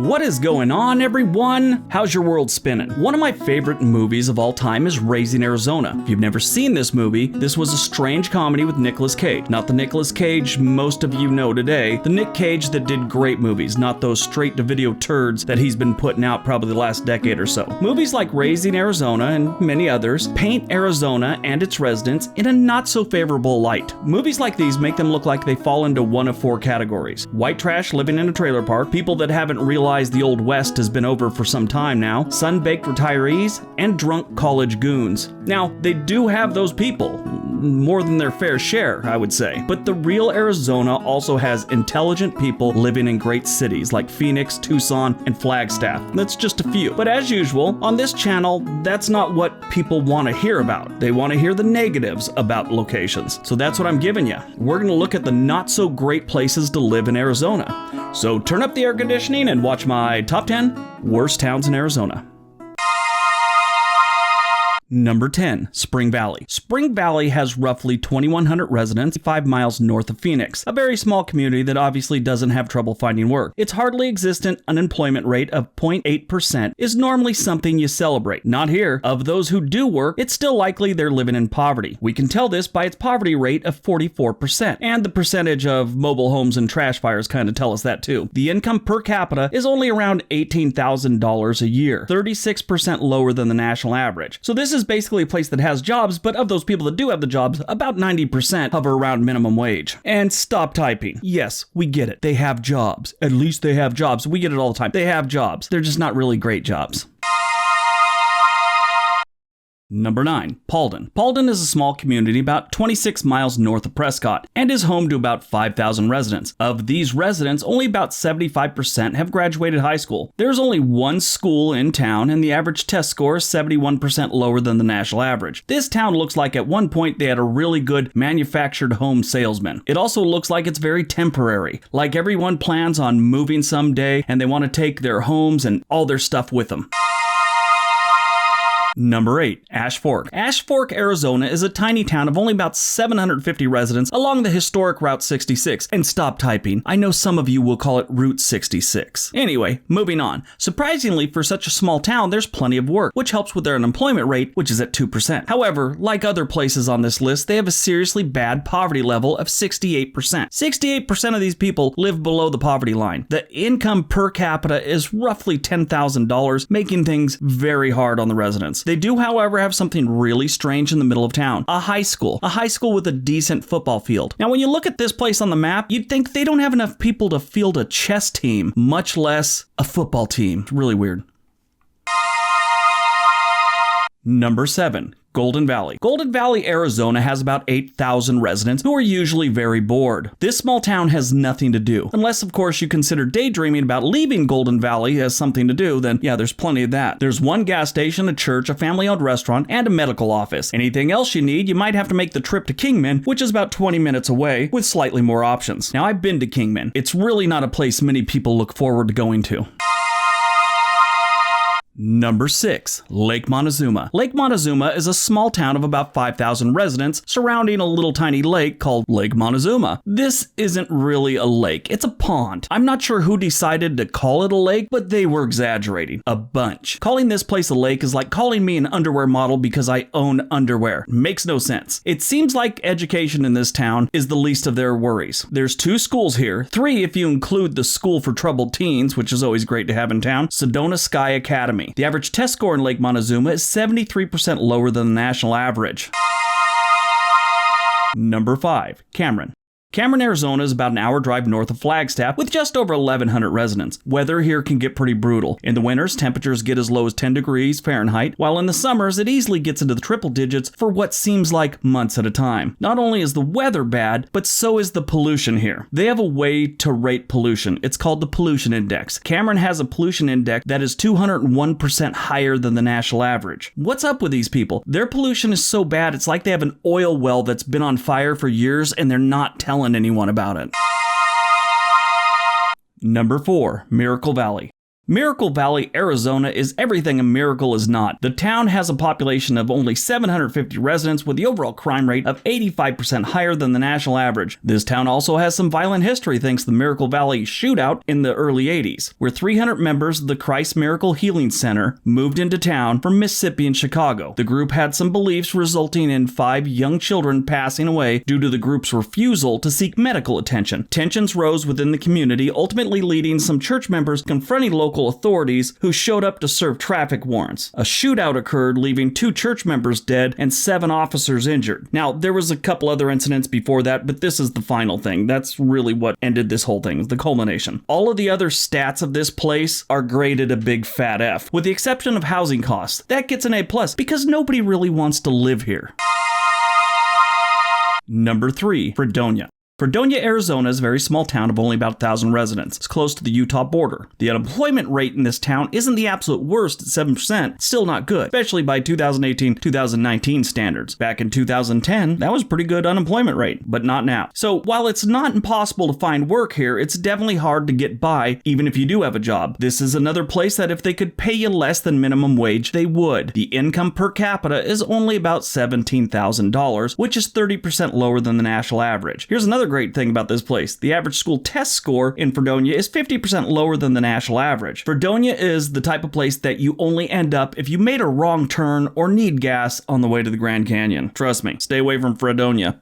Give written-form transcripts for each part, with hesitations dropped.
What is going on, everyone? How's your world spinning? One of my favorite movies of all time is Raising Arizona. If you've never seen this movie, this was a strange comedy with Nicolas Cage. Not the Nicolas Cage most of you know today, the Nick Cage that did great movies, not those straight-to-video turds that he's been putting out probably the last decade or so. Movies like Raising Arizona and many others paint Arizona and its residents in a not-so-favorable light. Movies like these make them look like they fall into one of four categories: white trash living in a trailer park, people that haven't realized the Old West has been over for some time now, sun-baked retirees, and drunk college goons. Now, they do have those people, more than their fair share, I would say. But the real Arizona also has intelligent people living in great cities like Phoenix, Tucson, and Flagstaff. That's just a few. But as usual, on this channel, that's not what people want to hear about. They want to hear the negatives about locations. So that's what I'm giving you. We're going to look at the not-so-great places to live in Arizona. So turn up the air conditioning and watch my top 10 worst towns in Arizona. Number 10, Spring Valley. Spring Valley has roughly 2,100 residents 5 miles north of Phoenix, a very small community that obviously doesn't have trouble finding work. Its hardly existent unemployment rate of 0.8% is normally something you celebrate. Not here. Of those who do work, it's still likely they're living in poverty. We can tell this by its poverty rate of 44%, and the percentage of mobile homes and trash fires kind of tell us that too. The income per capita is only around $18,000 a year, 36% lower than the national average. So this is basically a place that has jobs, but of those people that do have the jobs, about 90% hover around minimum wage. And stop typing. Yes, we get it. They have jobs. At least they have jobs. We get it all the time. They have jobs. They're just not really great jobs. Number 9, Paulden. Paulden is a small community about 26 miles north of Prescott and is home to about 5,000 residents. Of these residents, only about 75% have graduated high school. There's only one school in town, and the average test score is 71% lower than the national average. This town looks like at one point they had a really good manufactured home salesman. It also looks like it's very temporary, like everyone plans on moving someday and they want to take their homes and all their stuff with them. Number 8, Ash Fork. Ash Fork, Arizona is a tiny town of only about 750 residents along the historic Route 66. And stop typing. I know some of you will call it Route 66. Anyway, moving on. Surprisingly, for such a small town, there's plenty of work, which helps with their unemployment rate, which is at 2%. However, like other places on this list, they have a seriously bad poverty level of 68%. 68% of these people live below the poverty line. The income per capita is roughly $10,000, making things very hard on the residents. They do, however, have something really strange in the middle of town. A high school with a decent football field. Now, when you look at this place on the map, you'd think they don't have enough people to field a chess team, much less a football team. It's really weird. Number 7, Golden Valley. Golden Valley, Arizona has about 8,000 residents who are usually very bored. This small town has nothing to do. Unless, of course, you consider daydreaming about leaving Golden Valley as something to do, then yeah, there's plenty of that. There's one gas station, a church, a family-owned restaurant, and a medical office. Anything else you need, you might have to make the trip to Kingman, which is about 20 minutes away, with slightly more options. Now, I've been to Kingman. It's really not a place many people look forward to going to. Number 6, Lake Montezuma. Lake Montezuma is a small town of about 5,000 residents surrounding a little tiny lake called Lake Montezuma. This isn't really a lake, it's a pond. I'm not sure who decided to call it a lake, but they were exaggerating a bunch. Calling this place a lake is like calling me an underwear model because I own underwear. Makes no sense. It seems like education in this town is the least of their worries. There's 2 schools here, 3 if you include the School for Troubled Teens, which is always great to have in town, Sedona Sky Academy. The average test score in Lake Montezuma is 73% lower than the national average. Number 5, Cameron. Cameron, Arizona is about an hour drive north of Flagstaff with just over 1,100 residents. Weather here can get pretty brutal. In the winters, temperatures get as low as 10 degrees Fahrenheit, while in the summers, it easily gets into the triple digits for what seems like months at a time. Not only is the weather bad, but so is the pollution here. They have a way to rate pollution. It's called the pollution index. Cameron has a pollution index that is 201% higher than the national average. What's up with these people? Their pollution is so bad, it's like they have an oil well that's been on fire for years and they're not telling anyone about it. Number 4, Miracle Valley. Miracle Valley, Arizona is everything a miracle is not. The town has a population of only 750 residents with the overall crime rate of 85% higher than the national average. This town also has some violent history thanks to the Miracle Valley shootout in the early 80s, where 300 members of the Christ Miracle Healing Center moved into town from Mississippi and Chicago. The group had some beliefs resulting in 5 young children passing away due to the group's refusal to seek medical attention. Tensions rose within the community, ultimately leading some church members confronting local authorities who showed up to serve traffic warrants. A shootout occurred, leaving 2 church members dead and 7 officers injured. Now, there was a couple other incidents before that, but this is the final thing. That's really what ended this whole thing, the culmination. All of the other stats of this place are graded a big fat F, with the exception of housing costs. That gets an A+, because nobody really wants to live here. Number 3, Fredonia. Fredonia, Arizona is a very small town of only about 1,000 residents. It's close to the Utah border. The unemployment rate in this town isn't the absolute worst at 7%. Still not good, especially by 2018-2019 standards. Back in 2010, that was a pretty good unemployment rate, but not now. So while it's not impossible to find work here, it's definitely hard to get by even if you do have a job. This is another place that if they could pay you less than minimum wage, they would. The income per capita is only about $17,000, which is 30% lower than the national average. Here's another great thing about this place. The average school test score in Fredonia is 50% lower than the national average. Fredonia is the type of place that you only end up if you made a wrong turn or need gas on the way to the Grand Canyon. Trust me, stay away from Fredonia.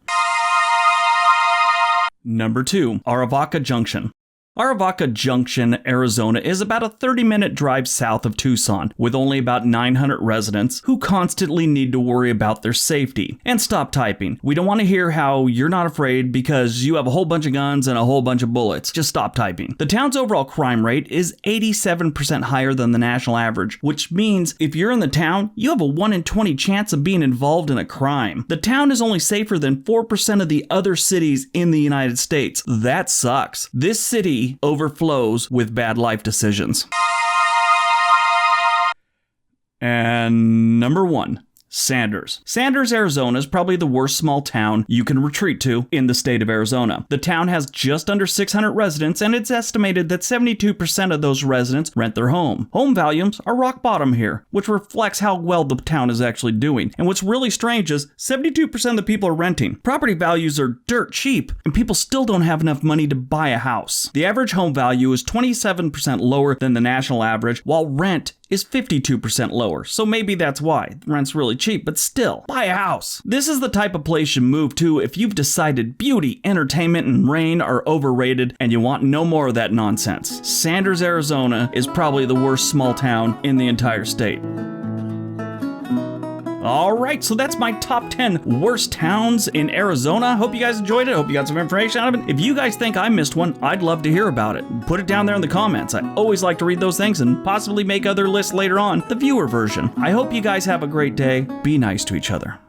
Number 2, Arivaca Junction. Arivaca Junction, Arizona is about a 30-minute drive south of Tucson, with only about 900 residents who constantly need to worry about their safety. And stop typing. We don't want to hear how you're not afraid because you have a whole bunch of guns and a whole bunch of bullets. Just stop typing. The town's overall crime rate is 87% higher than the national average, which means if you're in the town, you have a 1 in 20 chance of being involved in a crime. The town is only safer than 4% of the other cities in the United States. That sucks. This city overflows with bad life decisions. And number 1, Sanders. Sanders, Arizona is probably the worst small town you can retreat to in the state of Arizona. The town has just under 600 residents, and it's estimated that 72% of those residents rent their home. Home values are rock bottom here, which reflects how well the town is actually doing. And what's really strange is 72% of the people are renting. Property values are dirt cheap, and people still don't have enough money to buy a house. The average home value is 27% lower than the national average, while rent is 52% lower. So maybe that's why. Rent's really cheap, but still, buy a house. This is the type of place you move to if you've decided beauty, entertainment, and rain are overrated and you want no more of that nonsense. Sanders, Arizona is probably the worst small town in the entire state. Alright, so that's my top 10 worst towns in Arizona. Hope you guys enjoyed it. Hope you got some information out of it. If you guys think I missed one, I'd love to hear about it. Put it down there in the comments. I always like to read those things and possibly make other lists later on, the viewer version. I hope you guys have a great day. Be nice to each other.